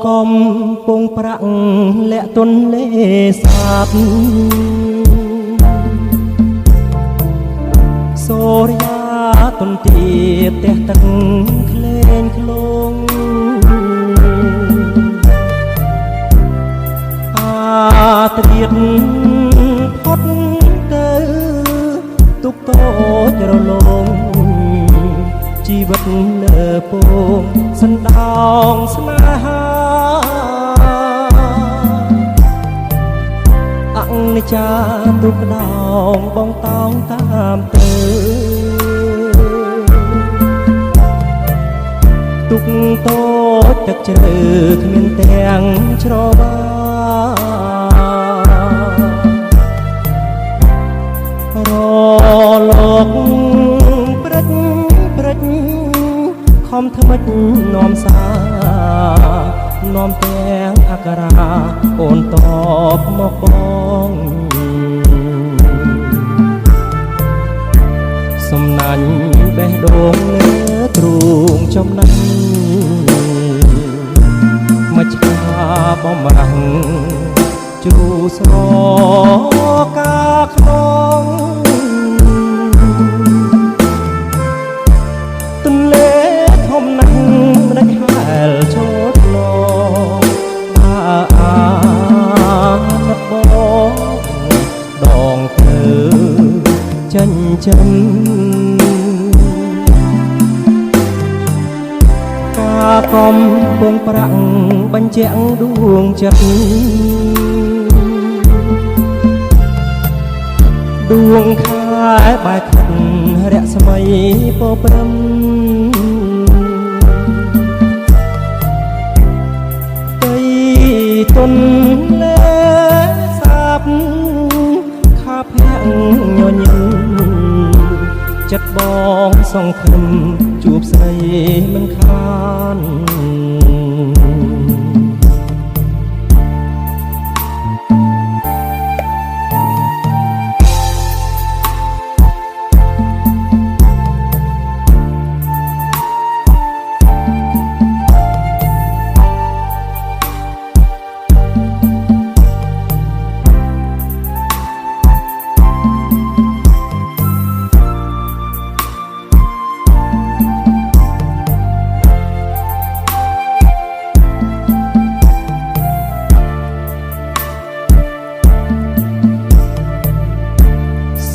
កំពុងប្រាក់លាក់ទុនលេសាបសូរិយាទុនទៀបផ្ទះទឹកក្លែងក្លងត្រៀតផុតទៅទុកតូចរលងជីវិតលើពងសណ្ដោងស្នេហាអនិច្ចាទុកដោងបងតោងតាមទៅទុកតូចទឹកជ្រៅគ្មានទាំងច្រវារលោកព្រិចខំថ្មិចនាំសានាំទាំងអក្សរាអូនតបមកបងសំណាញ់បេះដូងលើទ្រូងចំណេញមកឆាបំរាំងជ្រូស្រកាក្នុងទន្លេធំណាស់ដាច់ហែលឈោតឡងអាណត់បងដងទៅចិញ្ចឹមការកំពុងប្រាក់បញ្ជាក់ដួងចិត្តដួងខែបែកខាត់រស្មីពព្រំទីទុនលេសាបខាភ័ក្រញញឹមចិត្តបងសង្ឃឹមជួបស្រីមិនខាន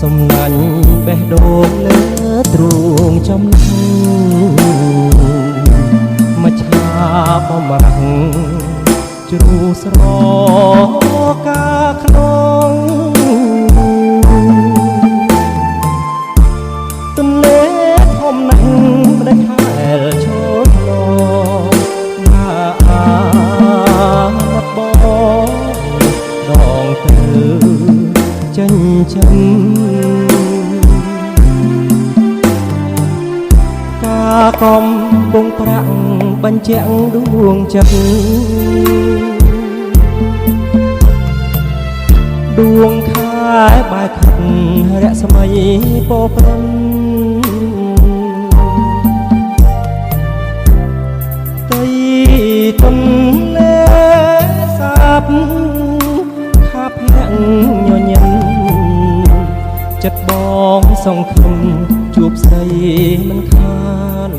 សំណាញ់បេះដូងលើទ្រូងចំណេញមកឆាបំរាំងជ្រូស្រកាក្នុងទន្លេធំណាស់ដាច់ហែលឈោតឡងអាណត់បងដងទៅចិញ្ចឹមការកំពុងប្រាក់បញ្ជាក់ដួងចិត្តដួងខែបែកខាត់រស្មីពព្រំទីទុនលេសាបខាភ័ក្រញញឹមចិត្តបងសង្ឃឹមជួបស្រីមិនខាន